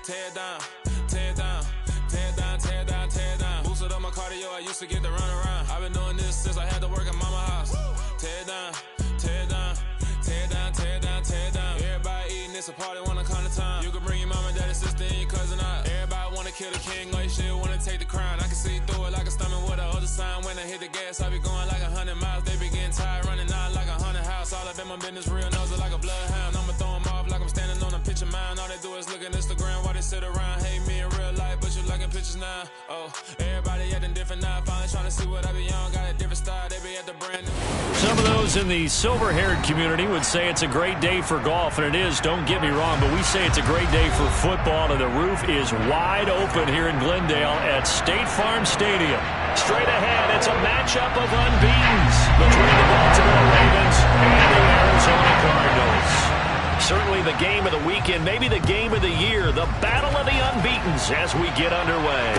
tear down, tear down, tear down, tear down, tear down. Boosted up my cardio, I used to get to run around. I've been doing this since I had to work at mama house. Tear down, tear down, tear down, tear down, tear down. Everybody eating, it's a party, wanna come to time. You can bring your mama, daddy, sister, and your cousin out. Everybody wanna kill the king, like shit, wanna take the crown. I can see through it like a stomach with a other sign. When I hit the gas, I be going like 100 miles. They be getting tired, running out like 100 house. All up in my business, real nosy like a bloodhound. I'ma throw 'em off like I'm standing on a picture mound. All they do is look at Instagram while they sit around. Hate me in real life, but you liking pictures now. Oh, everybody acting different now. Finally trying to see what I be on. Got a different style, they be at the brand new. Some of those in the silver-haired community would say it's a great day for golf, and it is, don't get me wrong, but we say it's a great day for football, and the roof is wide open here in Glendale at State Farm Stadium. Straight ahead, it's a matchup of unbeatens between the Baltimore Ravens and the Arizona Cardinals. Certainly the game of the weekend, maybe the game of the year, the battle of the unbeatens as we get underway.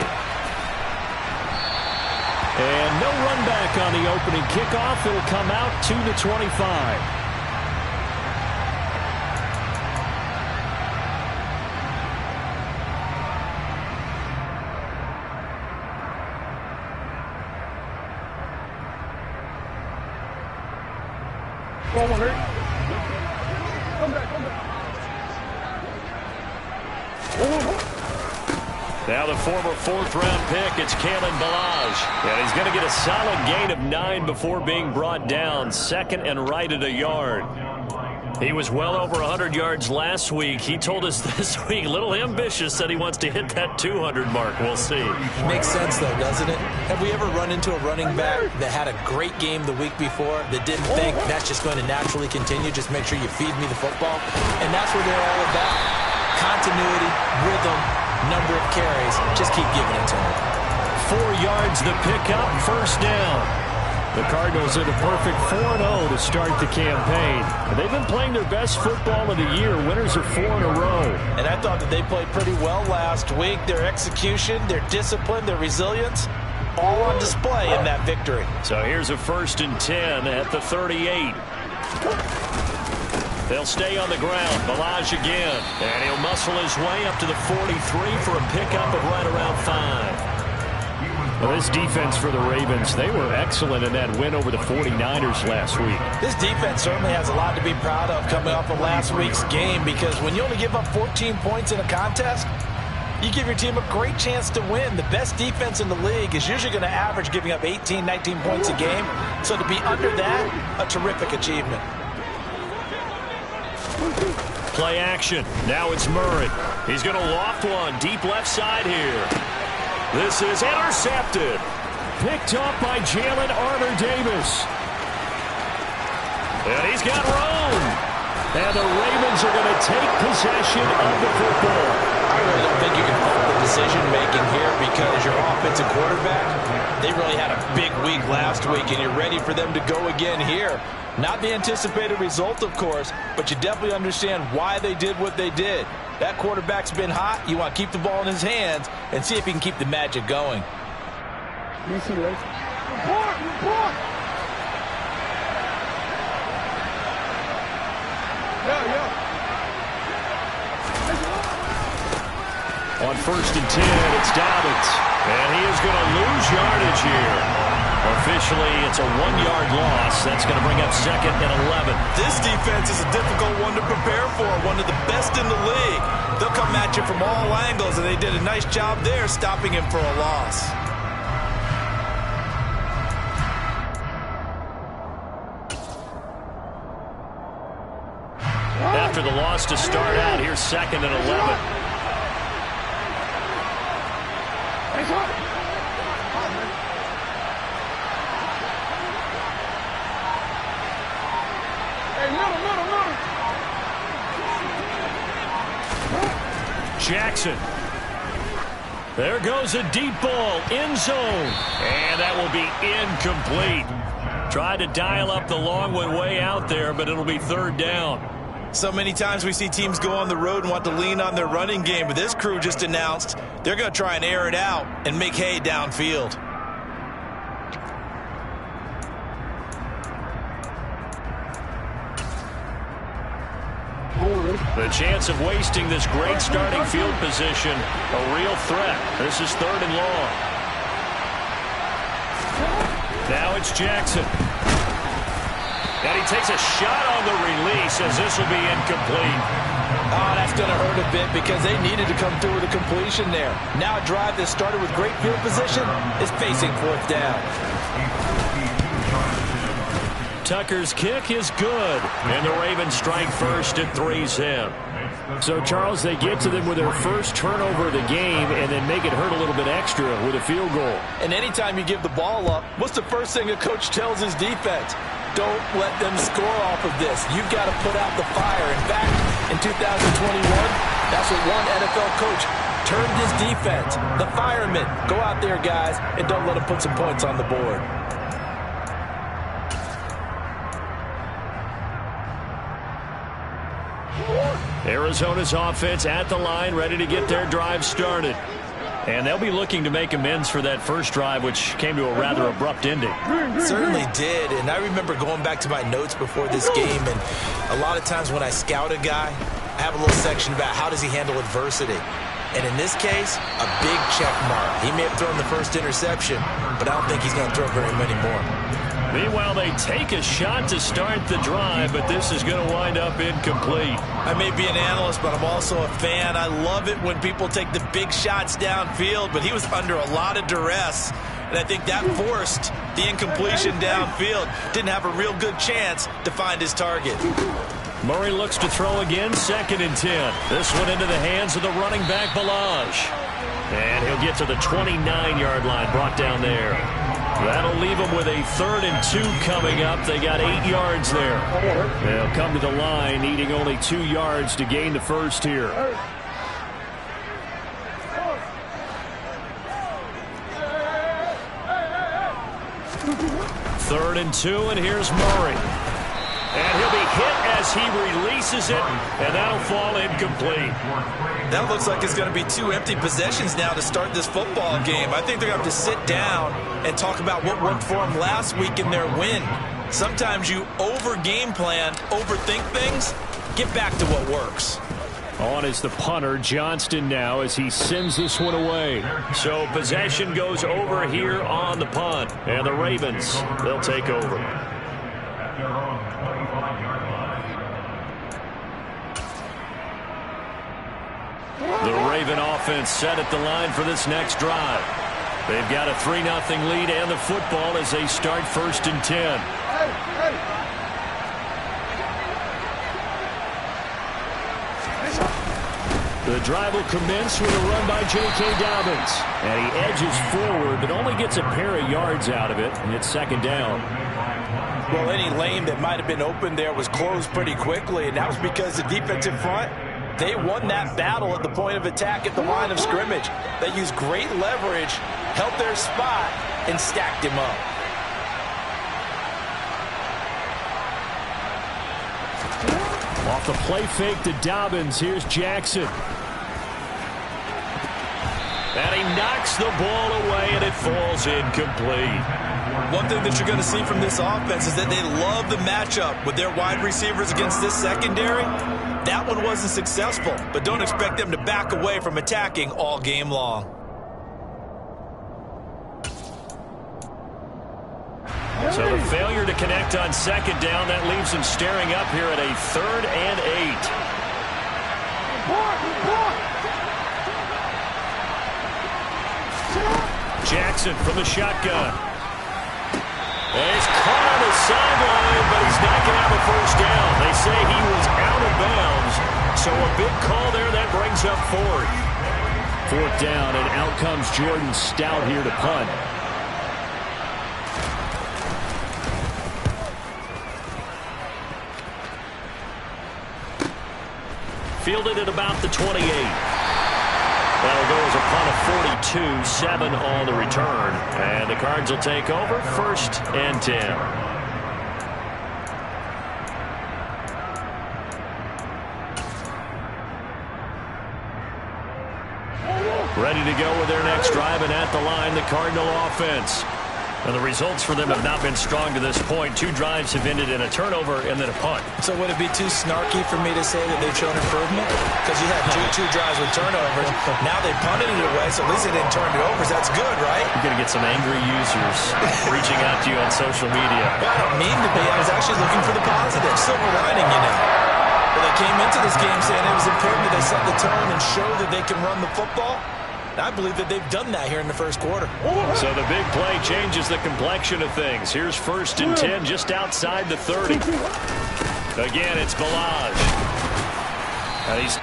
And no run back on the opening kickoff. It'll come out to the 25. Now the former fourth-round pick, it's Kalen Ballage. And he's going to get a solid gain of 9 before being brought down. Second and right at a yard. He was well over 100 yards last week. He told us this week, a little ambitious, said he wants to hit that 200 mark. We'll see. Makes sense, though, doesn't it? Have we ever run into a running back that had a great game the week before that didn't think that's just going to naturally continue? Just make sure you feed me the football. And that's what they're all about. Continuity, rhythm, number of carries. Just keep giving it to him. 4 yards the pickup, first down. The Cardinals are the perfect 4-0 to start the campaign. And they've been playing their best football of the year. Winners are 4 in a row. And I thought that they played pretty well last week. Their execution, their discipline, their resilience, all on display in that victory. So here's a 1st and 10 at the 38. They'll stay on the ground. Ballage again. And he'll muscle his way up to the 43 for a pickup of right around 5. Well, this defense for the Ravens, they were excellent in that win over the 49ers last week. This defense certainly has a lot to be proud of coming off of last week's game, because when you only give up 14 points in a contest, you give your team a great chance to win. The best defense in the league is usually going to average giving up 18, 19 points a game. So to be under that, a terrific achievement. Play action. Now it's Murray. He's going to loft one deep left side here. This is intercepted. Picked up by Jalen Armour-Davis. And he's got room. And the Ravens are going to take possession of the football. I really don't think you can fault the decision-making here, because your offensive quarterback, they really had a big week last week, and you're ready for them to go again here. Not the anticipated result, of course, but you definitely understand why they did what they did. That quarterback's been hot. You want to keep the ball in his hands and see if he can keep the magic going. On 1st and 10, it's Dobbins. And he is going to lose yardage here. Officially, it's a 1-yard loss. That's going to bring up 2nd and 11. This defense is a difficult one to prepare for, one of the best in the league. They'll come at you from all angles, and they did a nice job there stopping him for a loss. After the loss to start out, here's 2nd and 11. Jackson. There goes a deep ball, end zone. And that will be incomplete. Tried to dial up the long one way out there, but it'll be 3rd down. So many times we see teams go on the road and want to lean on their running game, but this crew just announced they're going to try and air it out and make hay downfield. Forward. The chance of wasting this great starting field position, a real threat. This is 3rd and long. Now it's Jackson. And he takes a shot on the release as this will be incomplete. Oh, that's going to hurt a bit because they needed to come through with a completion there. Now a drive that started with great field position is facing 4th down. Tucker's kick is good, and the Ravens strike first at 3's in. So, Charles, they get to them with their first turnover of the game and then make it hurt a little bit extra with a field goal. And anytime you give the ball up, what's the first thing a coach tells his defense? Don't let them score off of this. You've got to put out the fire. In fact, in 2021, that's what one NFL coach termed his defense. The firemen. Go out there, guys, and don't let them put some points on the board. Arizona's offense at the line, ready to get their drive started. And they'll be looking to make amends for that first drive, which came to a rather abrupt ending. Certainly did, and I remember going back to my notes before this game, and a lot of times when I scout a guy, I have a little section about how does he handle adversity. And in this case, a big check mark. He may have thrown the first interception, but I don't think he's going to throw very many more. Meanwhile, they take a shot to start the drive, but this is going to wind up incomplete. I may be an analyst, but I'm also a fan. I love it when people take the big shots downfield, but he was under a lot of duress, and I think that forced the incompletion downfield. Didn't have a real good chance to find his target. Murray looks to throw again, 2nd and 10. This one into the hands of the running back, Balazs. And he'll get to the 29-yard line, brought down there. That'll leave them with a 3rd and 2 coming up. They got 8 yards there. They'll come to the line, needing only 2 yards to gain the first here. 3rd and 2, and here's Murray. And he'll be hit as he releases it, and that'll fall incomplete. That looks like it's going to be 2 empty possessions now to start this football game. I think they're going to have to sit down and talk about what worked for them last week in their win. Sometimes you over-game plan, overthink things. Get back to what works. On is the punter, Johnston, now as he sends this one away. So possession goes over here on the punt, and the Ravens, they'll take over. The Raven offense set at the line for this next drive. They've got a 3-0 lead and the football as they start 1st and 10. The drive will commence with a run by J.K. Dobbins. And he edges forward, but only gets a pair of yards out of it, and it's 2nd down. Well, any lane that might have been open there was closed pretty quickly, and that was because the defensive front, they won that battle at the point of attack at the line of scrimmage. They used great leverage, held their spot, and stacked him up. Off the play fake to Dobbins, here's Jackson. And he knocks the ball away, and it falls incomplete. One thing that you're going to see from this offense is that they love the matchup with their wide receivers against this secondary. That one wasn't successful, but don't expect them to back away from attacking all game long. So the failure to connect on 2nd down, that leaves them staring up here at a 3rd and 8. Jackson from the shotgun. And he's caught on the sideline, but he's not going to have a first down. They say he was out of bounds, so a big call there that brings up 4th. 4th down, and out comes Jordan Stout here to punt. Fielded at about the 28. That'll go as a punt of 42, 7 on the return. And the Cards will take over 1st and 10. Ready to go with their next drive, and at the line, the Cardinal offense. And the results for them have not been strong to this point. 2 drives have ended in a turnover and then a punt. So would it be too snarky for me to say that they've shown improvement? Because you had two drives with turnovers. Now they punted it away, so at least they didn't turn it over. So that's good, right? You're going to get some angry users reaching out to you on social media. Well, I don't mean to be. I was actually looking for the positive. Silver lining, you know. Well, they came into this game saying it was important that they set the tone and show that they can run the football. I believe that they've done that here in the first quarter. So the big play changes the complexion of things. Here's 1st and 10 just outside the 30. Again, it's Ballage. And he's...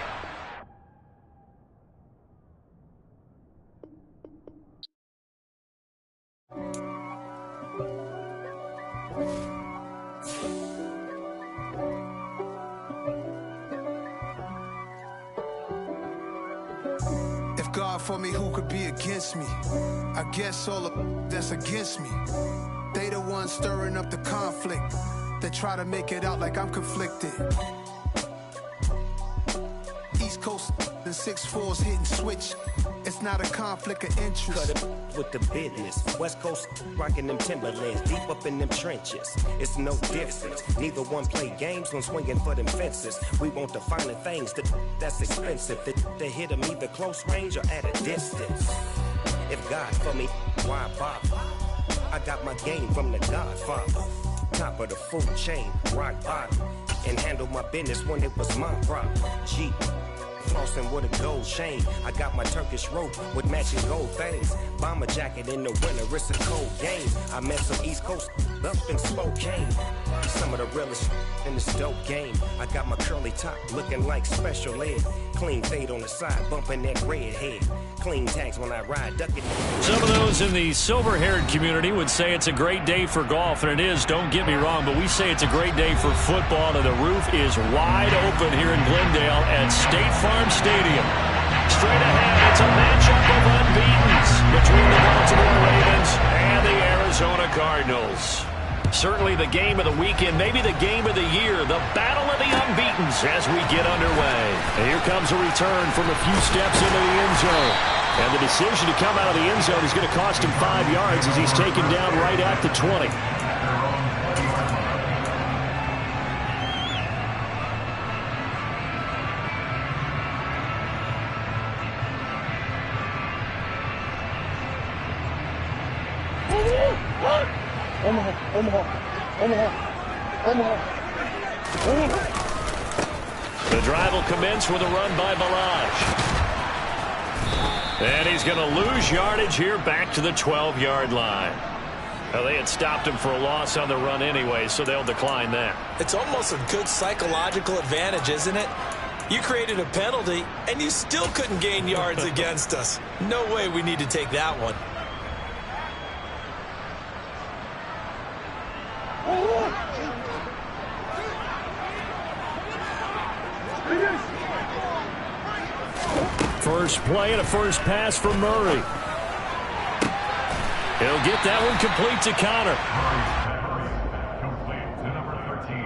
God for me, who could be against me? I guess all of that's against me. They the ones stirring up the conflict. They try to make it out like I'm conflicted. East Coast, the 6'4s hitting switch. It's not a conflict of interest. Cut it with the business. West Coast rocking them Timberlands, deep up in them trenches. It's no difference. Neither one play games when swinging for them fences. We want the finer things that's expensive. They hit them either close range or at a distance. If God for me, why bother? I got my game from the Godfather. Top of the food chain, rock bottom. And handle my business when it was my problem. G. Flossing with a gold chain. I got my Turkish rope with matching gold things. Bomber jacket in the winter, it's a cold game. I met some East Coast up in Spokane. Some of the realest in this dope game. I got my curly top looking like special ed. Clean fade on the side, bumping that red head. Clean tags when I ride, duck it. Some of those in the silver-haired community would say it's a great day for golf, and it is, don't get me wrong, but we say it's a great day for football, and the roof is wide open here in Glendale at State Farm Stadium. Straight ahead, it's a matchup of unbeatens between the Baltimore Ravens and the Arizona Cardinals. Certainly the game of the weekend, maybe the game of the year, the battle of the unbeatens as we get underway. And here comes a return from a few steps into the end zone. And the decision to come out of the end zone is going to cost him 5 yards as he's taken down right at the 20. The drive will commence with a run by Ballage. And he's going to lose yardage here back to the 12-yard line. Well, they had stopped him for a loss on the run anyway, so they'll decline that. It's almost a good psychological advantage, isn't it? You created a penalty, and you still couldn't gain yards against us. No way we need to take that one. First play and a first pass for Murray. He'll get that one complete to Connor. Complete to number 13.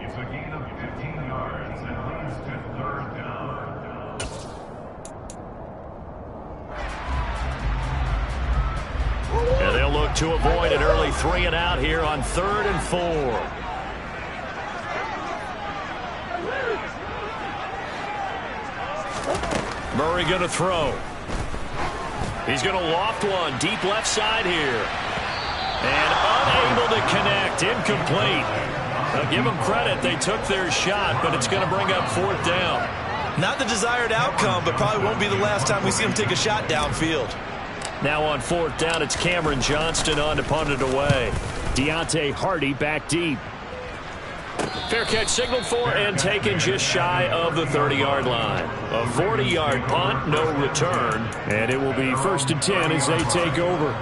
It's a gain of 15 yards and leads to 3rd down. And they'll look to avoid an early 3 and out here on 3rd and 4. Murray going to throw. He's going to loft one deep left side here. And unable to connect. Incomplete. Now give them credit. They took their shot, but it's going to bring up 4th down. Not the desired outcome, but probably won't be the last time we see him take a shot downfield. Now on 4th down, it's Cameron Johnston on to punt it away. Deontay Hardy back deep. Fair catch signaled for and taken just shy of the 30-yard line. A 40-yard punt, no return. And it will be 1st and 10 as they take over.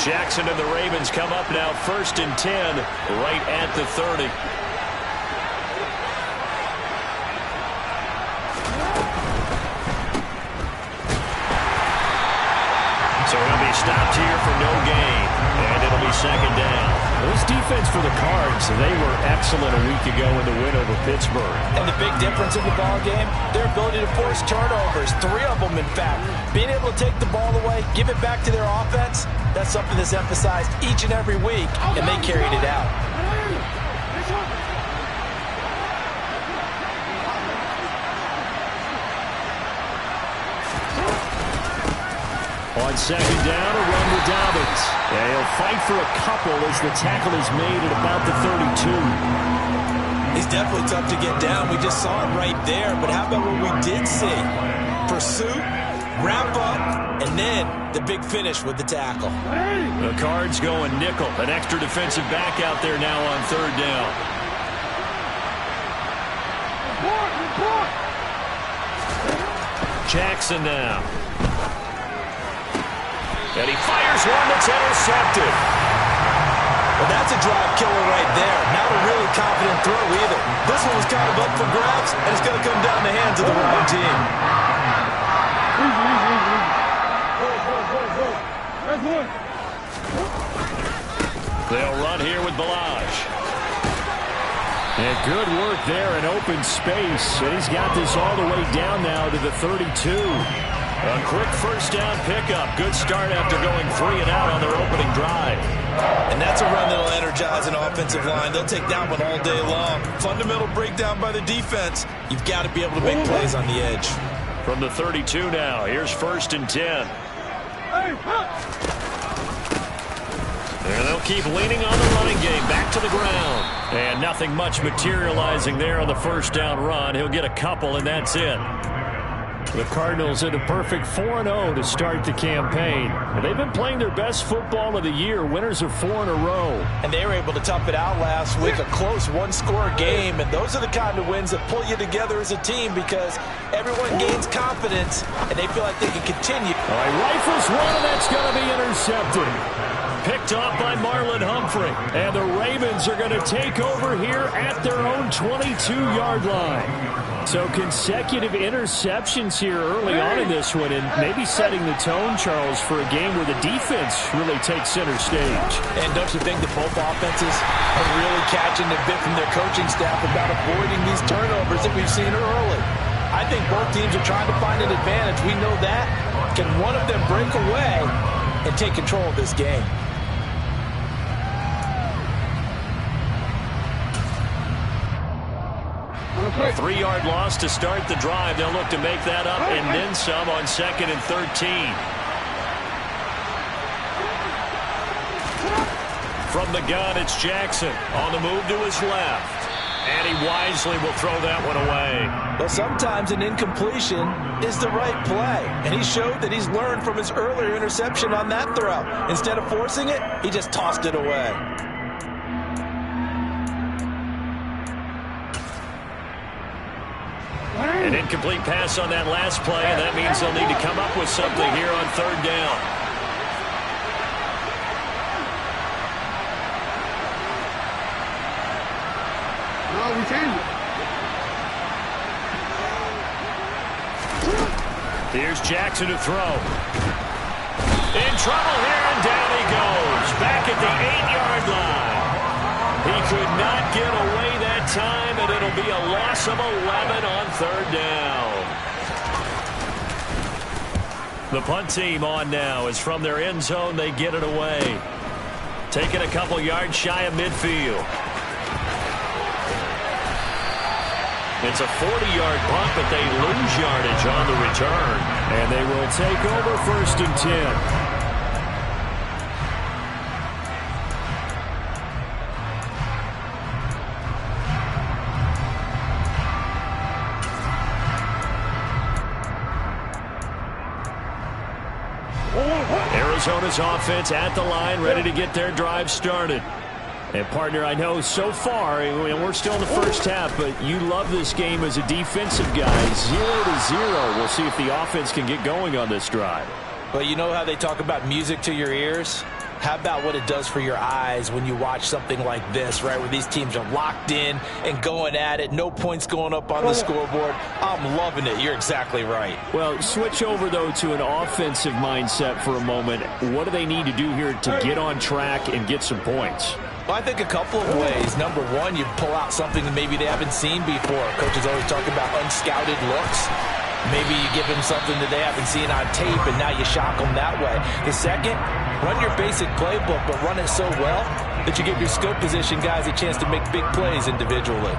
Jackson and the Ravens come up now 1st and 10 right at the 30. So it'll be They stopped here for no gain, and it'll be second down. This defense for the Cards, they were excellent a week ago in the win over Pittsburgh. And the big difference in the ball game, their ability to force turnovers, 3 of them in fact. Being able to take the ball away, give it back to their offense, that's something that's emphasized each and every week, and they carried it out. On second down, a run with Dobbins. And he'll fight for a couple as the tackle is made at about the 32. He's definitely tough to get down. We just saw it right there. But how about what we did see? Pursuit, wrap up, and then the big finish with the tackle. The Cards going nickel. An extra defensive back out there now on third down. Jackson now. And he fires one that's intercepted. Well, that's a drive killer right there. Not a really confident throw either. This one was kind of up for grabs, and it's going to come down the hands of the wrong team. They'll run here with Balaj. And good work there in open space. And he's got this all the way down now to the 32. A quick first down pickup. Good start after going 3 and out on their opening drive. And that's a run that'll energize an offensive line. They'll take that one all day long. Fundamental breakdown by the defense. You've got to be able to make plays on the edge. From the 32 now, here's 1st and 10. And they'll keep leaning on the running game. Back to the ground. And nothing much materializing there on the first down run. He'll get a couple, and that's it. The Cardinals in a perfect 4-0 to start the campaign. They've been playing their best football of the year. Winners of 4 in a row. And they were able to tough it out last week. A close one-score game. And those are the kind of wins that pull you together as a team because everyone gains confidence and they feel like they can continue. All right, rifles one, and that's going to be intercepted. Picked off by Marlon Humphrey. And the Ravens are going to take over here at their own 22-yard line. So consecutive interceptions here early on in this one, and maybe setting the tone, Charles, for a game where the defense really takes center stage. And don't you think that both offenses are really catching the bit from their coaching staff about avoiding these turnovers that we've seen early? I think both teams are trying to find an advantage. We know that. Can one of them break away and take control of this game? A 3-yard loss to start the drive. They'll look to make that up and then some on 2nd and 13. From the gun, it's Jackson on the move to his left. And he wisely will throw that one away. But sometimes an incompletion is the right play. And he showed that he's learned from his earlier interception on that throw. Instead of forcing it, he just tossed it away. An incomplete pass on that last play, and that means they'll need to come up with something here on 3rd down. Here's Jackson to throw. In trouble here, and down he goes. Back at the 8-yard line. He could not get away that time, and it'll be a loss of 11 on 3rd down. The punt team on now is from their end zone. They get it away. Taking a couple yards shy of midfield. It's a 40-yard punt, but they lose yardage on the return. And they will take over 1st and 10. Arizona's offense at the line, ready to get their drive started. And, partner, I know so far, we're still in the first half, but you love this game as a defensive guy. 0-0. We'll see if the offense can get going on this drive. But you know how they talk about music to your ears? How about what it does for your eyes when you watch something like this, right, where these teams are locked in and going at it, no points going up on the scoreboard? I'm loving it. You're exactly right. Well, switch over, though, to an offensive mindset for a moment. What do they need to do here to get on track and get some points? Well, I think a couple of ways. Number one, you pull out something that maybe they haven't seen before. Coaches always talk about unscouted looks. Maybe you give them something that they haven't seen on tape, and now you shock them that way. The second, run your basic playbook, but run it so well that you give your skill position guys a chance to make big plays individually.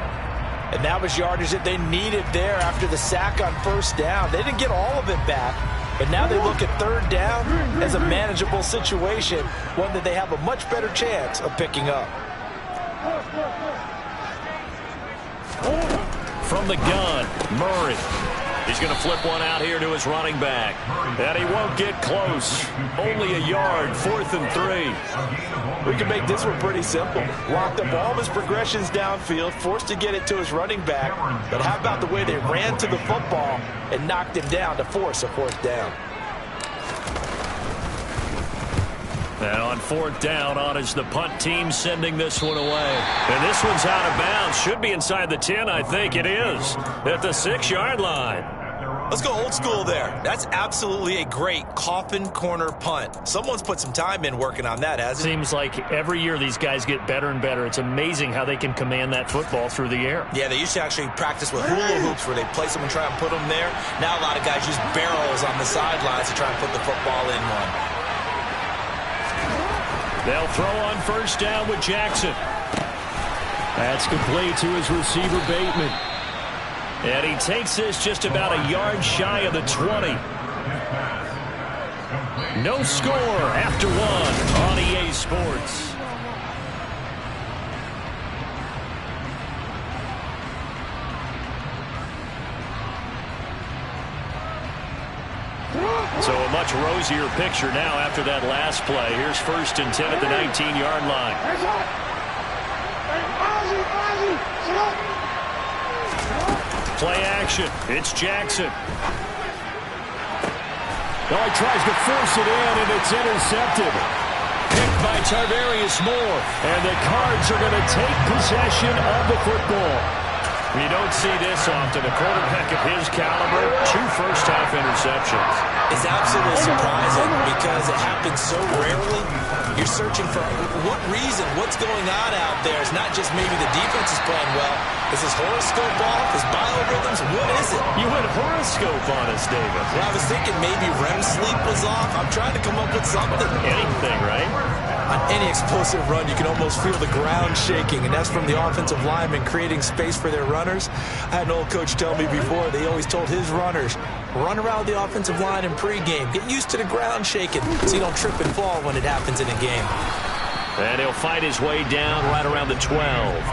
And that was yardage that they needed there after the sack on first down. They didn't get all of it back, but now they look at third down as a manageable situation, one that they have a much better chance of picking up. From the gun, Murray. He's going to flip one out here to his running back. And he won't get close. Only a yard, 4th and 3. We can make this one pretty simple. Locked up all of his progressions downfield, forced to get it to his running back. But how about the way they ran to the football and knocked him down to force a 4th down? And on 4th down, on is the punt team sending this one away. And this one's out of bounds. Should be inside the 10, I think it is. At the 6-yard line. Let's go old school there. That's absolutely a great coffin corner punt. Someone's put some time in working on that, hasn't it? Seems like every year these guys get better and better. It's amazing how they can command that football through the air. Yeah, they used to actually practice with hula hoops where they place them and try and put them there. Now a lot of guys use barrels on the sidelines to try and put the football in one. They'll throw on first down with Jackson. That's complete to his receiver, Bateman. And he takes this just about a yard shy of the 20. No score after one on EA Sports. So a much rosier picture now after that last play. Here's 1st and 10 at the 19-yard line. Play action. It's Jackson. Oh, he tries to force it in, and it's intercepted. Picked by Tarvarius Moore. And the Cards are going to take possession of the football. You don't see this often. A quarterback of his caliber, 2 first-half interceptions. It's absolutely surprising because it happens so rarely. You're searching for what reason, what's going on out there. It's not just maybe the defense is playing well. Is his horoscope off? His biorhythms? What is it? You went horoscope on us, David. Well, I was thinking maybe REM sleep was off. I'm trying to come up with something. Anything, right? On any explosive run, you can almost feel the ground shaking, and that's from the offensive linemen creating space for their runners. I had an old coach tell me before, they always told his runners, run around the offensive line in pregame. Get used to the ground shaking so you don't trip and fall when it happens in a game. And he'll fight his way down right around the 12.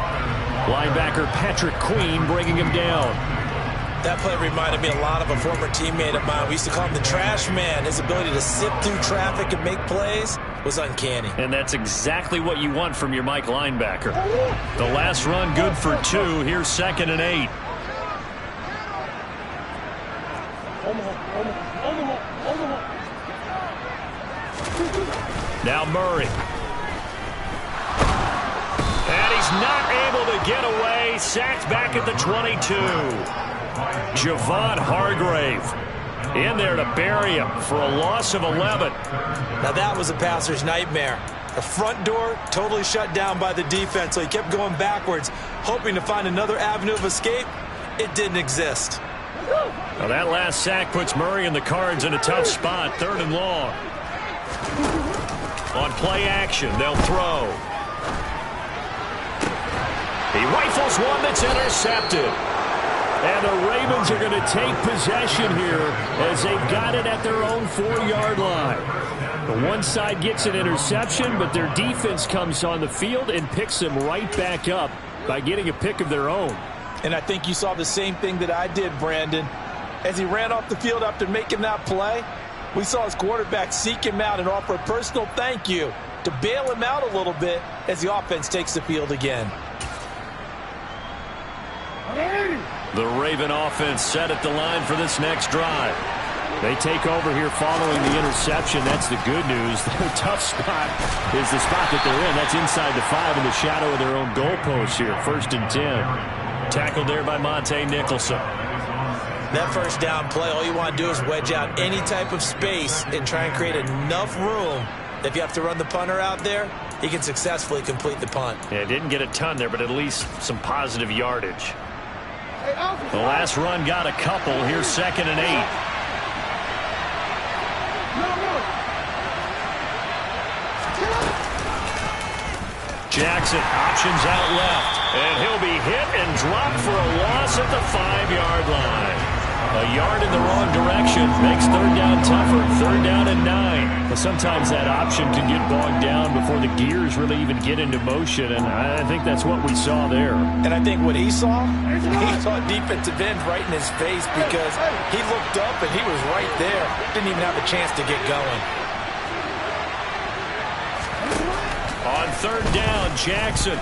Linebacker Patrick Queen bringing him down. That play reminded me a lot of a former teammate of mine. We used to call him the trash man. His ability to sift through traffic and make plays was uncanny. And that's exactly what you want from your Mike linebacker. The last run good for 2. Here's 2nd and 8. Now Murray. And he's not able to get away. Sacked back at the 22. Javon Hargrave in there to bury him for a loss of 11. Now that was a passer's nightmare. The front door totally shut down by the defense, so he kept going backwards, hoping to find another avenue of escape. It didn't exist. Now that last sack puts Murray and the Cards in a tough spot. 3rd and long. On play action, they'll throw. He rifles one that's intercepted. And the Ravens are going to take possession here as they've got it at their own 4-yard line. The one side gets an interception, but their defense comes on the field and picks them right back up by getting a pick of their own. And I think you saw the same thing that I did, Brandon. As he ran off the field after making that play, we saw his quarterback seek him out and offer a personal thank you to bail him out a little bit as the offense takes the field again. The Raven offense set at the line for this next drive. They take over here following the interception. That's the good news. Their tough spot is the spot that they're in. That's inside the 5 in the shadow of their own goalpost here. 1st and 10. Tackled there by Monte Nicholson. That first down play, all you want to do is wedge out any type of space and try and create enough room. If you have to run the punter out there, he can successfully complete the punt. Yeah, didn't get a ton there, but at least some positive yardage. The last run got a couple. Here's 2nd and 8. Jackson options out left, and he'll be hit and dropped for a loss at the 5-yard line. A yard in the wrong direction makes 3rd down tougher. 3rd down and 9. But sometimes that option can get bogged down before the gears really even get into motion, and I think that's what we saw there. And I think what he saw defensive end right in his face, because he looked up and he was right there. Didn't even have a chance to get going. On 3rd down, Jackson.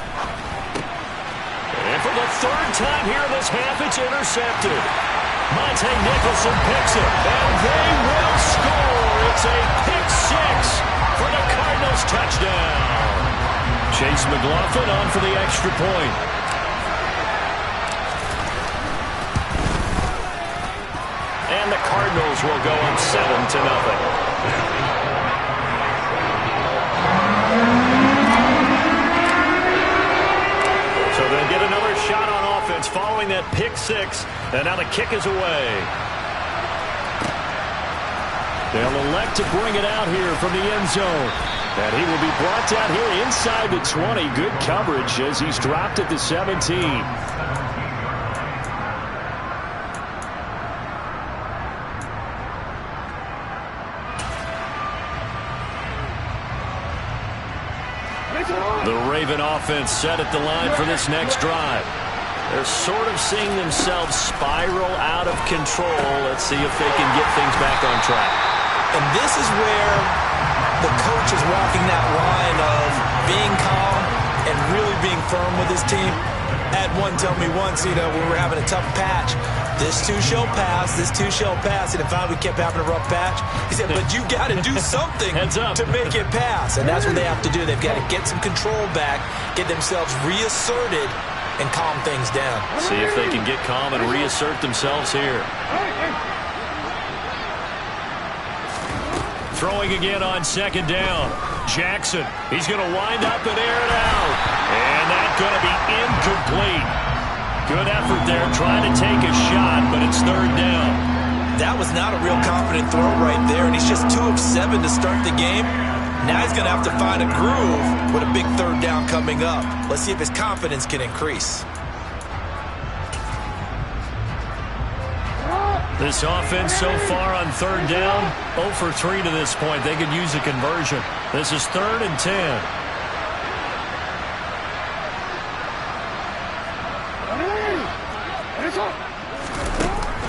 And for the 3rd time here in this half, it's intercepted. Monte Nicholson picks it, and they will score. It's a pick 6 for the Cardinals touchdown. Chase McLaughlin on for the extra point. And the Cardinals will go up 7-0. So they'll get another shot on offense following that pick 6, and now the kick is away. They'll elect to bring it out here from the end zone. And he will be brought down here inside the 20. Good coverage as he's dropped at the 17. The Raven offense set at the line for this next drive. They're sort of seeing themselves spiral out of control. Let's see if they can get things back on track. And this is where the coach is walking that line of being calm and really being firm with his team. Had one tell me once, when we were having a tough patch, this too shall pass, this too shall pass. And finally we kept having a rough patch. He said, but you got to do something to make it pass. And that's what they have to do. They've got to get some control back, get themselves reasserted, and calm things down. See if they can get calm and reassert themselves here. Throwing again on 2nd down. Jackson, he's going to wind up and air it out. And that's going to be incomplete. Good effort there trying to take a shot, but it's 3rd down. That was not a real confident throw right there, and he's just 2 of 7 to start the game. Now he's going to have to find a groove with a big 3rd down coming up. Let's see if his confidence can increase. This offense so far on 3rd down, 0 for 3 to this point. They could use a conversion. This is 3rd and 10.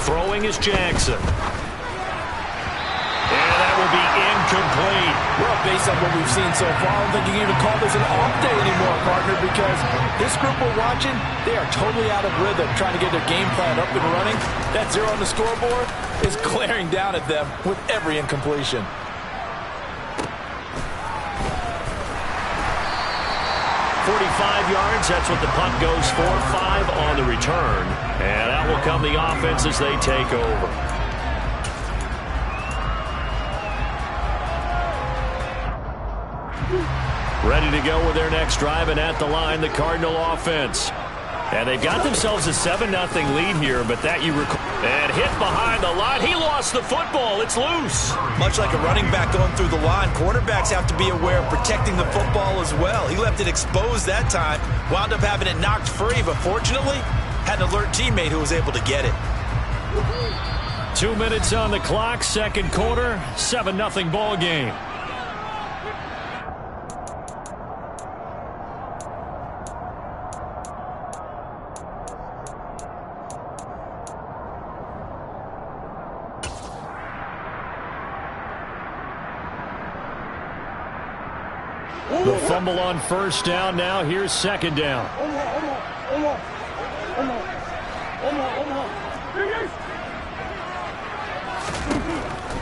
Throwing is Jackson. And that will be incomplete. Well, based on what we've seen so far, I don't think you can even call this an off day anymore, partner, because this group we're watching, they are totally out of rhythm, trying to get their game plan up and running. That 0 on the scoreboard is glaring down at them with every incompletion. Yards, that's what the punt goes for. 5 on the return. And out will come the offense as they take over. Ready to go with their next drive, and at the line, the Cardinal offense. And they've got themselves a 7-0 lead here, but that you recall. And hit behind the line. He lost the football. It's loose. Much like a running back going through the line, quarterbacks have to be aware of protecting the football as well. He left it exposed that time, wound up having it knocked free, but fortunately, had an alert teammate who was able to get it. 2 minutes on the clock, 2nd quarter, 7-0 ball game. The fumble on 1st down. Now here's 2nd down.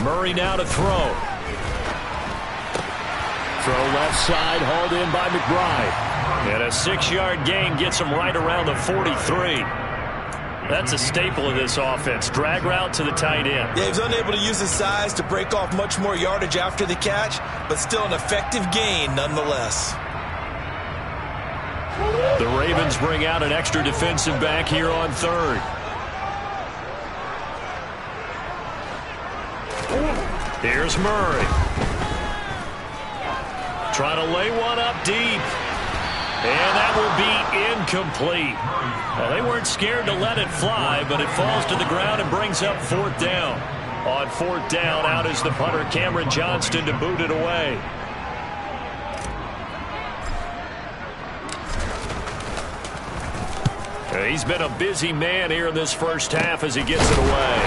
Murray now to throw. Throw left side, hauled in by McBride. And a 6-yard gain gets him right around the 43. That's a staple of this offense. Drag route to the tight end. Yeah, he was unable to use his size to break off much more yardage after the catch, but still an effective gain nonetheless. The Ravens bring out an extra defensive back here on third. Here's Murray. Trying to lay one up deep. And that will be incomplete. Well, they weren't scared to let it fly, but it falls to the ground and brings up 4th down. On 4th down, out is the punter, Cameron Johnston, to boot it away. He's been a busy man here in this first half as he gets it away.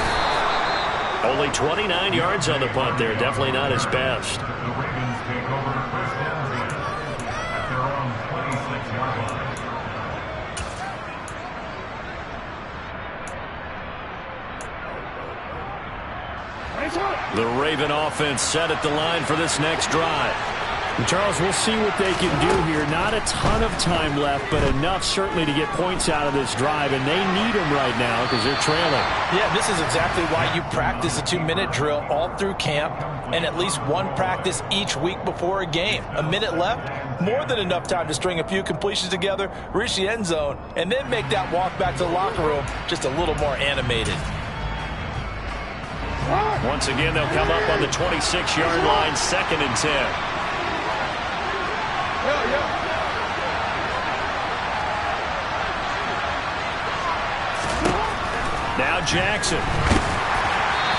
Only 29 yards on the punt there. Definitely not his best. The Ravens take over first down at their own 26-yard line. The Raven offense set at the line for this next drive. And Charles, we'll see what they can do here. Not a ton of time left, but enough certainly to get points out of this drive, and they need them right now because they're trailing. Yeah, this is exactly why you practice a 2-minute drill all through camp and at least one practice each week before a game. A minute left, more than enough time to string a few completions together, reach the end zone, and then make that walk back to the locker room just a little more animated. Once again, they'll come up on the 26-yard line, 2nd and 10. Now Jackson.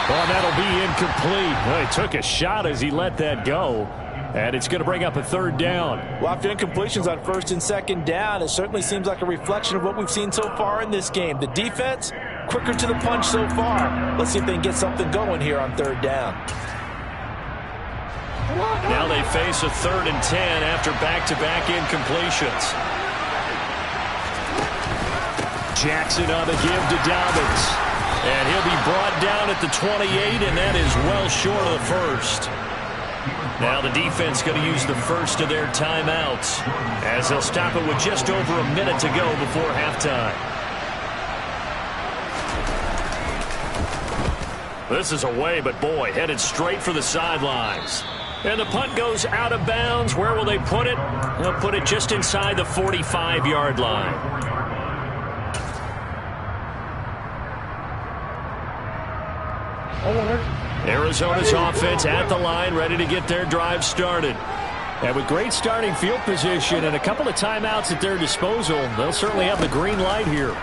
Well, that'll be incomplete. Well, he took a shot as he let that go. And it's going to bring up a 3rd down. Well, after incompletions on 1st and 2nd down, it certainly seems like a reflection of what we've seen so far in this game. The defense, quicker to the punch so far. Let's see if they can get something going here on 3rd down. Now they face a 3rd and 10 after back-to-back incompletions. Jackson on the give to Dobbins. And he'll be brought down at the 28, and that is well short of the 1st. Now the defense going to use the first of their timeouts as they'll stop it with just over a minute to go before halftime. This is away, but boy, headed straight for the sidelines. And the punt goes out of bounds. Where will they put it? They'll put it just inside the 45-yard line. Arizona's offense at the line, ready to get their drive started. And with great starting field position and a couple of timeouts at their disposal, they'll certainly have the green light here.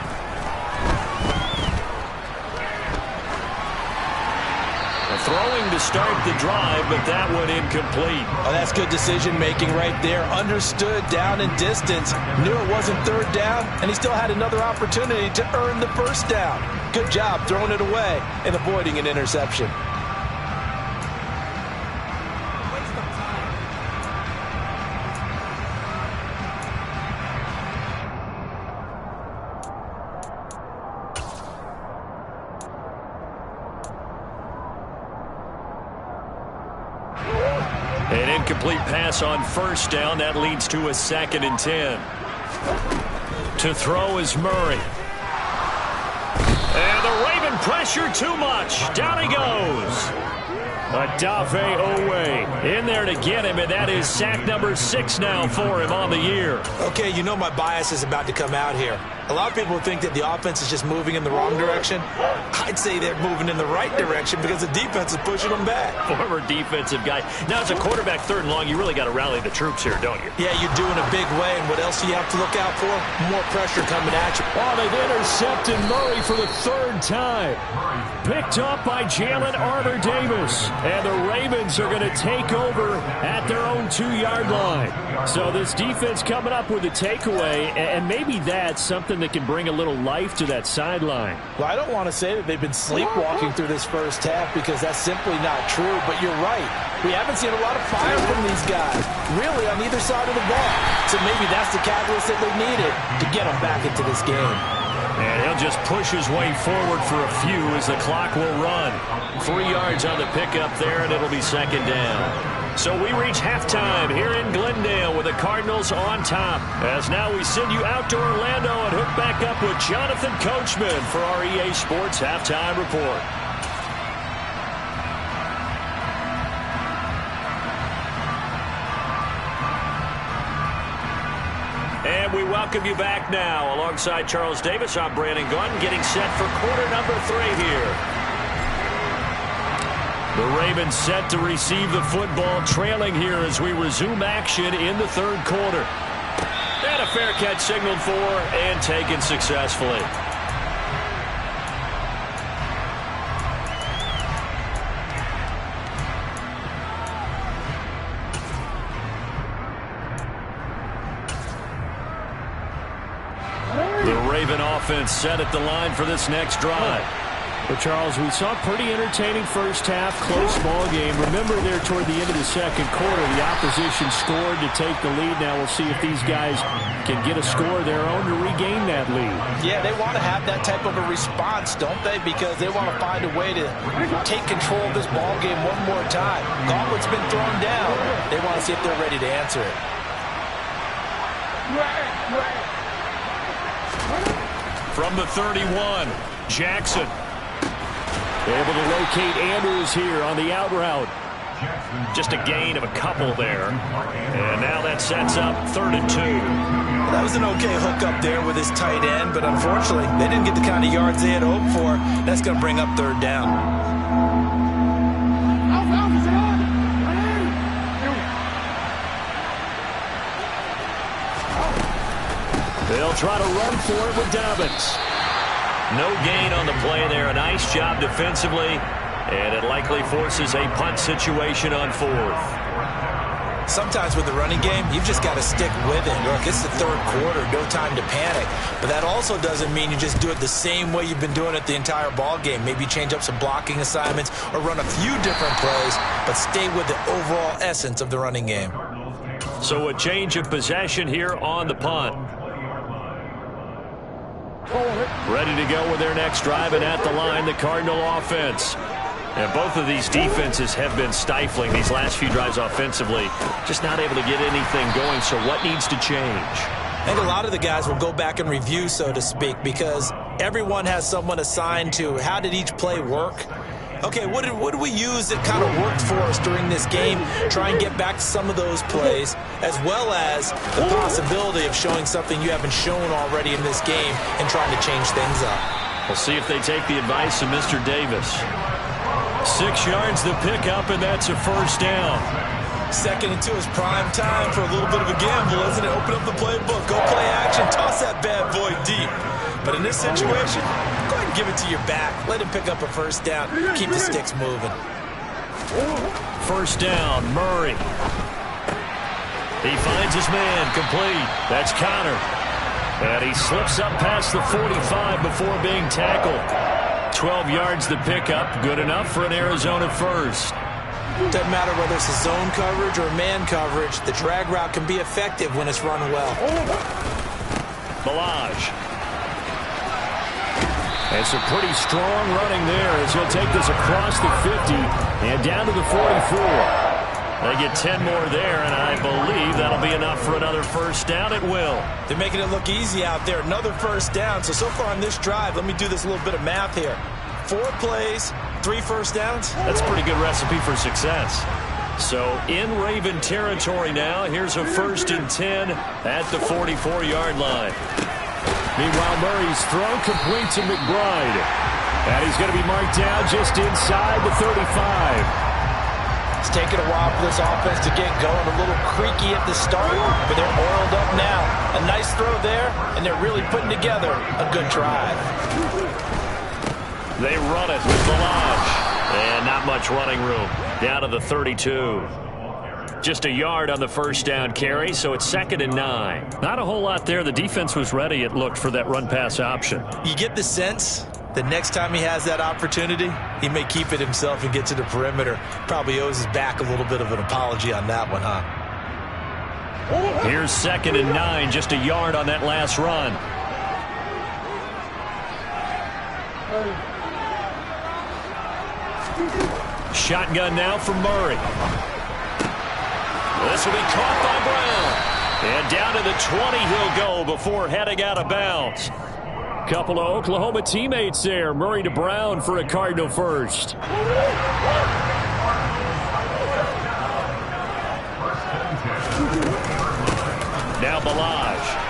Throwing to start the drive, but that one incomplete. Oh, that's good decision-making right there. Understood down and distance. Knew it wasn't 3rd down, and he still had another opportunity to earn the 1st down. Good job throwing it away and avoiding an interception. An incomplete pass on 1st down. That leads to a 2nd and 10. To throw is Murray. And the Raven pressure too much. Down he goes. Odafe Oweh in there to get him, and that is sack number 6 now for him on the year. Okay, you know my bias is about to come out here. A lot of people think that the offense is just moving in the wrong direction. I'd say they're moving in the right direction because the defense is pushing them back. Former defensive guy. Now, as a quarterback 3rd and long, you really got to rally the troops here, don't you? Yeah, you're doing a big way, and what else do you have to look out for? More pressure coming at you. Oh, they've intercepted Murray for the 3rd time. Picked up by Jalen Armour-Davis. And the Ravens are going to take over at their own 2-yard line. So this defense coming up with a takeaway, and maybe that's something that can bring a little life to that sideline. Well, I don't want to say that they've been sleepwalking through this first half because that's simply not true, but you're right. We haven't seen a lot of fire from these guys, really, on either side of the ball. So maybe that's the catalyst that they needed to get them back into this game. And he'll just push his way forward for a few as the clock will run. 3 yards on the pickup there, and it'll be second down. So we reach halftime here in Glendale with the Cardinals on top. As now we send you out to Orlando and hook back up with Jonathan Coachman for our EA Sports Halftime Report. And we welcome you back now. Alongside Charles Davis, I'm Brandon Gunn, getting set for quarter number 3 here. The Ravens set to receive the football, trailing here as we resume action in the third quarter. And a fair catch signaled for and taken successfully. Raven offense set at the line for this next drive. Well, Charles, we saw a pretty entertaining first half, close ball game. Remember there toward the end of the second quarter, the opposition scored to take the lead. Now we'll see if these guys can get a score of their own to regain that lead. Yeah, they want to have that type of a response, don't they? Because they want to find a way to take control of this ball game one more time. Gauntlet's been thrown down. They want to see if they're ready to answer it. From the 31, Jackson. Able to locate Andrews here on the out route. Just a gain of a couple there. And now that sets up 3rd and 2. That was an okay hook up there with his tight end, but unfortunately, they didn't get the kind of yards they had hoped for. That's going to bring up 3rd down. They'll try to run for it with Dobbins. No gain on the play there. A nice job defensively, and it likely forces a punt situation on 4th. Sometimes with the running game, you've just got to stick with it. Look, it's the 3rd quarter, no time to panic. But that also doesn't mean you just do it the same way you've been doing it the entire ball game. Maybe change up some blocking assignments or run a few different plays, but stay with the overall essence of the running game. So a change of possession here on the punt. Ready to go with their next drive, and at the line, the Cardinal offense. And both of these defenses have been stifling these last few drives offensively. Just not able to get anything going, so what needs to change? I think a lot of the guys will go back and review, so to speak, because everyone has someone assigned to how did each play work. Okay, what did we use that kind of worked for us during this game? Try and get back to some of those plays, as well as the possibility of showing something you haven't shown already in this game and trying to change things up. We'll see if they take the advice of Mr. Davis. 6 yards the pickup, and that's a 1st down. 2nd and 2 is prime time for a little bit of a gamble, isn't it? Open up the playbook, go play action, toss that bad boy deep. But in this situation, go ahead and give it to your back. Let him pick up a 1st down. Keep the sticks moving. 1st down, Murray. He finds his man, complete. That's Connor. And he slips up past the 45 before being tackled. 12 yards the pickup, good enough for an Arizona 1st. Doesn't matter whether it's a zone coverage or man coverage, the drag route can be effective when it's run well. Balaj. And some pretty strong running there as he'll take this across the 50 and down to the 44. They get 10 more there, and I believe that'll be enough for another 1st down. It will. They're making it look easy out there. Another 1st down. So far on this drive, let me do this little bit of math here. 4 plays, 3 1st downs. That's a pretty good recipe for success. So in Raven territory now, here's a 1st and 10 at the 44-yard line. Meanwhile, Murray's throw complete to McBride. And he's going to be marked down just inside the 35. It's taken a while for this offense to get going. A little creaky at the start, but they're oiled up now. A nice throw there, and they're really putting together a good drive. They run it with Balaj. And not much running room. Down to the 32. Just a yard on the 1st down carry, so it's 2nd and 9. Not a whole lot there. The defense was ready, it looked, for that run-pass option. You get the sense that next time he has that opportunity, he may keep it himself and get to the perimeter. Probably owes his back a little bit of an apology on that one, huh? Here's 2nd and 9, just a yard on that last run. Shotgun now from Murray. This will be caught by Brown. And down to the 20 he'll go before heading out of bounds. Couple of Oklahoma teammates there. Murray to Brown for a Cardinal first. Now Balaj.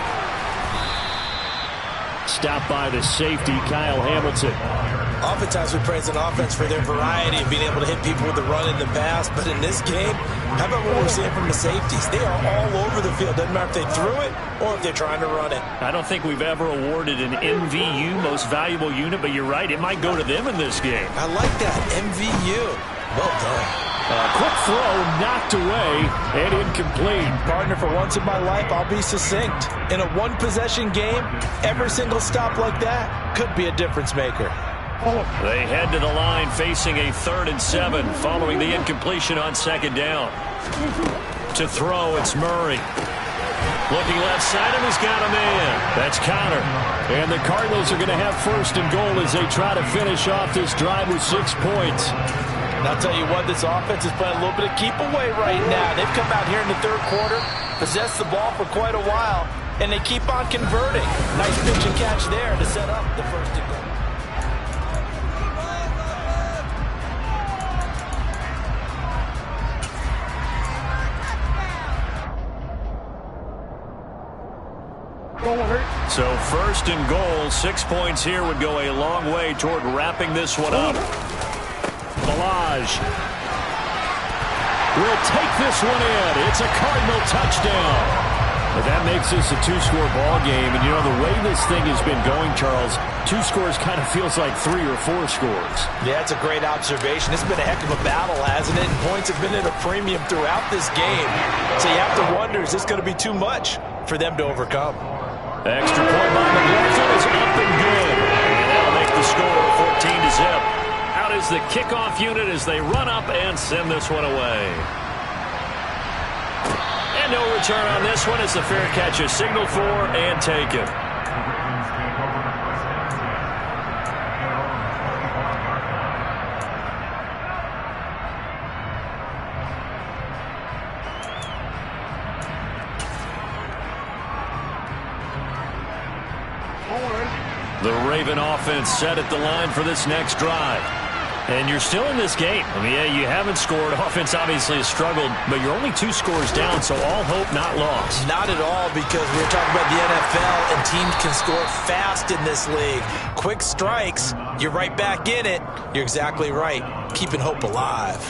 Stopped by the safety, Kyle Hamilton. Oftentimes we praise an offense for their variety of being able to hit people with the run in the pass. But in this game, how about what we're seeing from the safeties? They are all over the field. Doesn't matter if they threw it or if they're trying to run it. I don't think we've ever awarded an MVU, most valuable unit, but you're right. It might go to them in this game. I like that. MVU. Well done. Quick throw, knocked away, and incomplete. Partner, for once in my life, I'll be succinct. In a one-possession game, every single stop like that could be a difference maker. They head to the line facing a 3rd and 7 following the incompletion on 2nd down. To throw, it's Murray. Looking left side, and he's got a man. That's Connor. And the Cardinals are going to have 1st and goal as they try to finish off this drive with 6 points. And I'll tell you what, this offense is playing a little bit of keep away right now. They've come out here in the 3rd quarter, possessed the ball for quite a while, and they keep on converting. Nice pitch and catch there to set up the 1st and goal. So 1st and goal, 6 points here would go a long way toward wrapping this one up. Balaj will take this one in. It's a Cardinal touchdown. But that makes this a 2-score ball game. And, you know, the way this thing has been going, Charles, 2 scores kind of feels like 3 or 4 scores. Yeah, it's a great observation. It's been a heck of a battle, hasn't it? And points have been at a premium throughout this game. So you have to wonder, is this going to be too much for them to overcome? Extra point by McLaughlin is up and good. And that'll make the score 14-0. Out is the kickoff unit as they run up and send this one away. And no return on this one as the fair catch is signaled for and taken. The Raven offense set at the line for this next drive. And you're still in this game. I mean, yeah, you haven't scored. Offense obviously has struggled, but you're only 2 scores down, so all hope not lost. Not at all, because we're talking about the NFL, and teams can score fast in this league. Quick strikes, you're right back in it. You're exactly right. Keeping hope alive.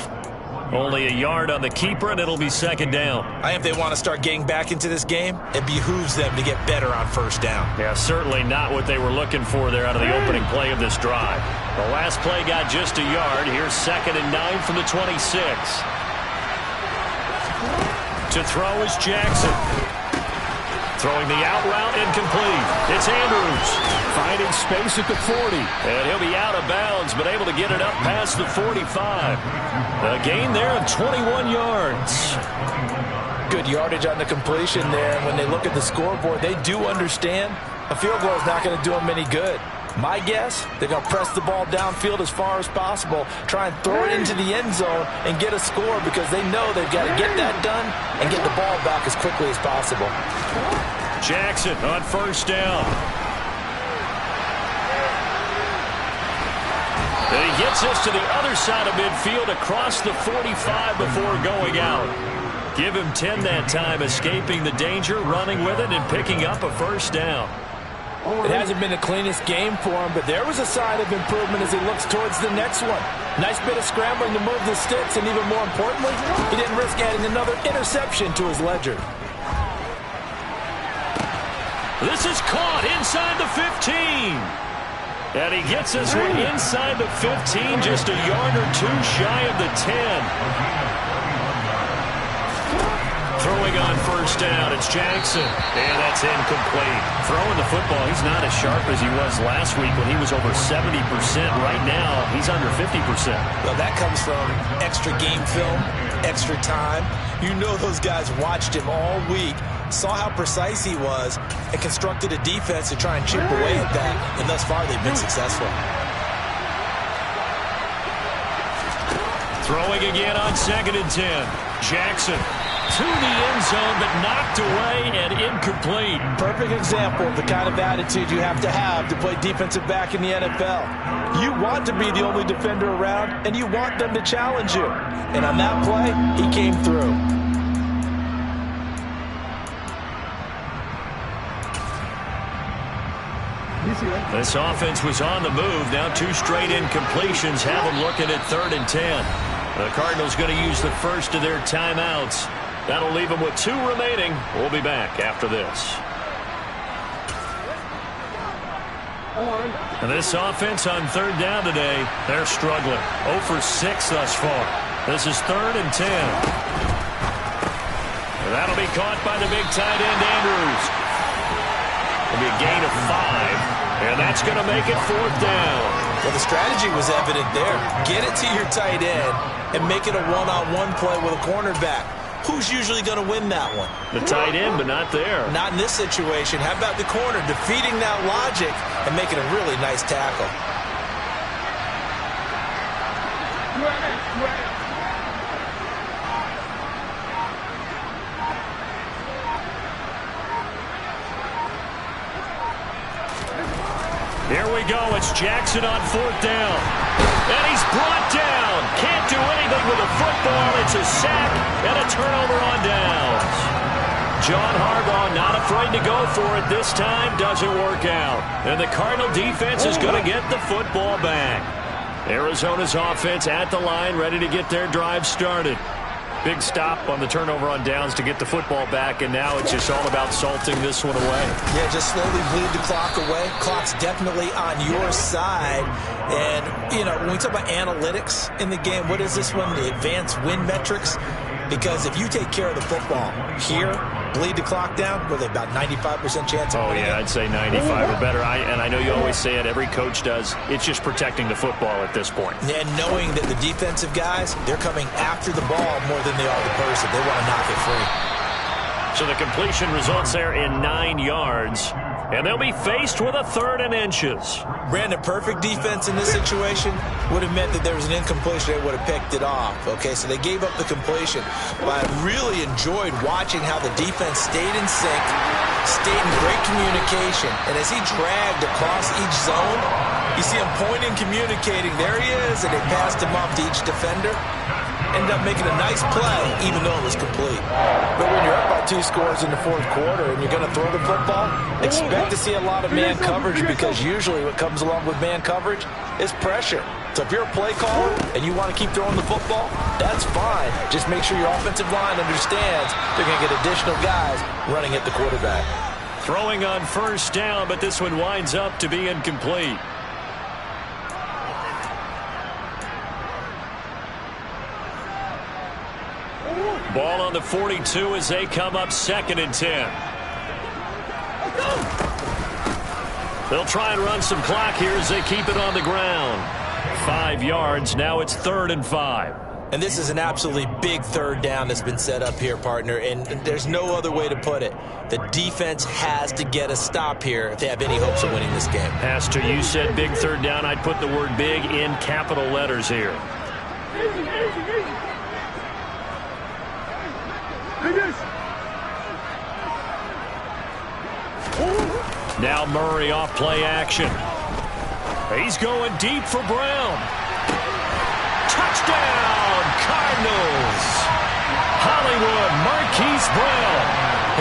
Only a yard on the keeper, and it'll be 2nd down. I think if they want to start getting back into this game, it behooves them to get better on 1st down. Yeah, certainly not what they were looking for there out of the opening play of this drive. The last play got just a yard. Here's 2nd and 9 from the 26. To throw is Jackson. Throwing the out route, incomplete. It's Andrews. Finding space at the 40. And he'll be out of bounds, but able to get it up past the 45. A gain there of 21 yards. Good yardage on the completion there. And when they look at the scoreboard, they do understand a field goal is not going to do them any good. My guess, they're going to press the ball downfield as far as possible, try and throw it into the end zone and get a score because they know they've got to get that done and get the ball back as quickly as possible. Jackson on 1st down. And he gets us to the other side of midfield across the 45 before going out. Give him 10 that time, escaping the danger, running with it, and picking up a 1st down. It hasn't been the cleanest game for him, but there was a sign of improvement as he looks towards the next one. Nice bit of scrambling to move the sticks, and even more importantly, he didn't risk adding another interception to his ledger. This is caught inside the 15. And he gets this one inside the 15, just a yard or 2 shy of the 10. Throwing on 1st down, it's Jackson. And that's incomplete. Throwing the football, he's not as sharp as he was last week when he was over 70%. Right now, he's under 50%. Well, that comes from extra game film, extra time. You know those guys watched him all week, saw how precise he was, and constructed a defense to try and chip away at that. And thus far, they've been successful. Throwing again on 2nd and 10. Jackson to the end zone, but knocked away and incomplete. Perfect example of the kind of attitude you have to play defensive back in the NFL. You want to be the only defender around, and you want them to challenge you. And on that play, he came through. This offense was on the move. Now 2 straight incompletions have them looking at 3rd and 10. The Cardinals going to use the first of their timeouts. That'll leave them with 2 remaining. We'll be back after this. And this offense on 3rd down today, they're struggling. 0 for 6 thus far. This is 3rd and 10. And that'll be caught by the big tight end, Andrews. It'll be a gain of 5. And that's going to make it 4th down. Well, the strategy was evident there. Get it to your tight end and make it a one-on-one play with a cornerback. Who's usually going to win that one? The tight end, but not there. Not in this situation. How about the corner defeating that logic and making a really nice tackle? Here we go. It's Jackson on 4th down. And he's brought down. Can't do anything with a football. It's a sack and a turnover on downs. John Harbaugh not afraid to go for it this time. Doesn't work out. And the Cardinal defense is going to get the football back. Arizona's offense at the line, ready to get their drive started. Big stop on the turnover on downs to get the football back, and now it's just all about salting this one away. Yeah, just slowly bleed the clock away. Clock's definitely on your side. And, you know, when we talk about analytics in the game, what is this one? The advanced win metrics? Because if you take care of the football here, bleed the clock down, with about 95% chance of winning it. I'd say 95 or better. And I know you always say it, every coach does. It's just protecting the football at this point. And knowing that the defensive guys, they're coming after the ball more than they are the person. They want to knock it free. So the completion results there in 9 yards. And they'll be faced with a 3rd and inches. Brandon, perfect defense in this situation would have meant that there was an incompletion. They would have picked it off. Okay, so they gave up the completion. But I really enjoyed watching how the defense stayed in sync, stayed in great communication. And as he dragged across each zone, you see him pointing, communicating. There he is, and they passed him off to each defender. Ended up making a nice play, even though it was complete. But when you're up by 2 scores in the 4th quarter and you're going to throw the football, expect to see a lot of man coverage, because usually what comes along with man coverage is pressure. So if you're a play caller and you want to keep throwing the football, that's fine. Just make sure your offensive line understands they're going to get additional guys running at the quarterback. Throwing on 1st down, but this one winds up to be incomplete. Ball on the 42 as they come up 2nd and 10. They'll try and run some clock here as they keep it on the ground. 5 yards. Now it's 3rd and 5. And this is an absolutely big 3rd down that's been set up here, partner, and there's no other way to put it. The defense has to get a stop here if they have any hopes of winning this game. Pastor, you said big 3rd down. I'd put the word big in capital letters here. Now Murray off play action. He's going deep for Brown. Touchdown, Cardinals. Hollywood Marquise Brown.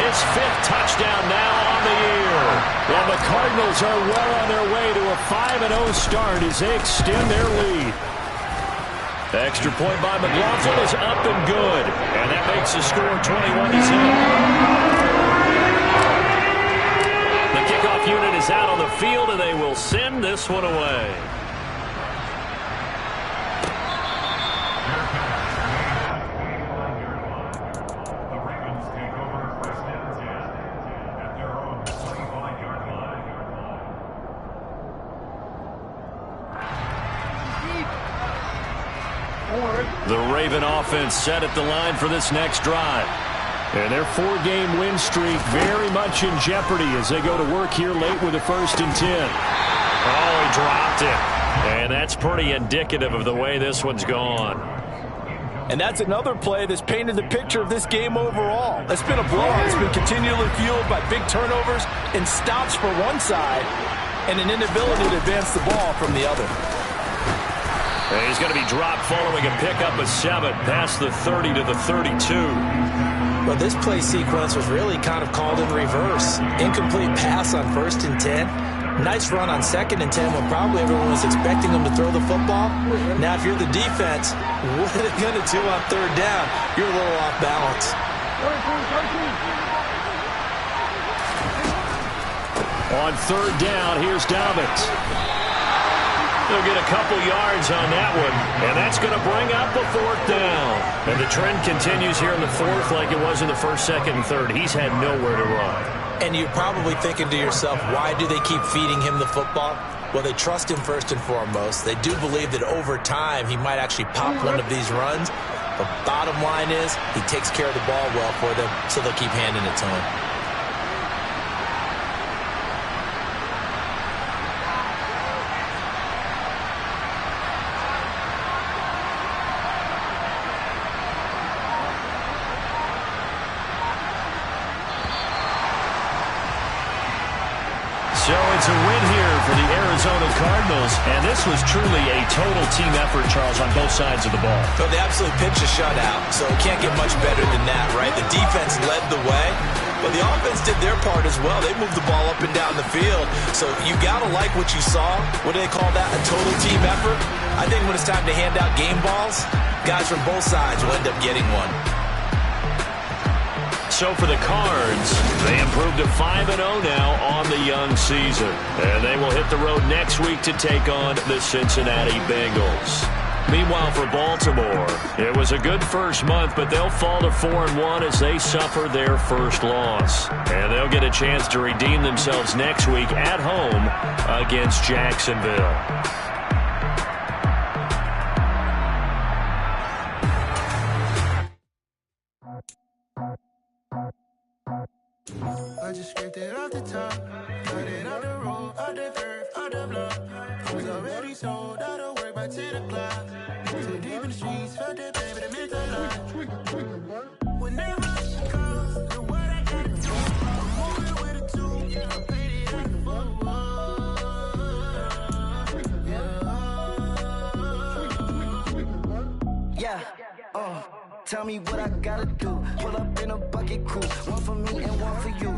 His 5th touchdown now on the year. Well, the Cardinals are well on their way to a 5-0 start as they extend their lead. The extra point by McLaughlin is up and good. And that makes the score 21-0. The kickoff unit is out on the field, and they will send this one away. The Ravens take over 1st and 10 at their own 25-yard line. The Raven offense set at the line for this next drive. And their 4-game win streak very much in jeopardy as they go to work here late with a 1st and 10. Oh, he dropped it. And that's pretty indicative of the way this one's gone. And that's another play that's painted the picture of this game overall. It's been a blowout. It's been continually fueled by big turnovers and stops for one side and an inability to advance the ball from the other. And he's going to be dropped following a pickup of 7 past the 30 to the 32. Well, this play sequence was really kind of called in reverse. Incomplete pass on 1st and 10. Nice run on 2nd and 10 when probably everyone was expecting him to throw the football. Now, if you're the defense, what are they going to do on 3rd down? You're a little off balance. On 3rd down, here's Dobbins. He'll get a couple yards on that one, and that's going to bring up a 4th down. And the trend continues here in the 4th like it was in the 1st, 2nd, and 3rd. He's had nowhere to run. And you're probably thinking to yourself, why do they keep feeding him the football? Well, they trust him first and foremost. They do believe that over time he might actually pop one of these runs. But bottom line is he takes care of the ball well for them, so they'll keep handing it to him. So it's a win here for the Arizona Cardinals, and this was truly a total team effort, Charles, on both sides of the ball. So they absolutely pitched a shutout, so it can't get much better than that, right? The defense led the way, but the offense did their part as well. They moved the ball up and down the field, so you got to like what you saw. What do they call that, a total team effort? I think when it's time to hand out game balls, guys from both sides will end up getting one. So for the Cards, they improved to 5-0 now on the young season. And they will hit the road next week to take on the Cincinnati Bengals. Meanwhile, for Baltimore, it was a good first month, but they'll fall to 4-1 as they suffer their first loss. And they'll get a chance to redeem themselves next week at home against Jacksonville. I just scraped it off the top, cut it out the road, out the curve, out the block. It was already sold, out of work by 10 o'clock. Too deep in the streets, felt that pain, but it meant a lot. Whenever she calls, the word I got to do, I'm moving with a 2, yeah, I paid it out the phone. Yeah, tell me what I gotta do. Pull up in a bucket coupe, one for me and one for you.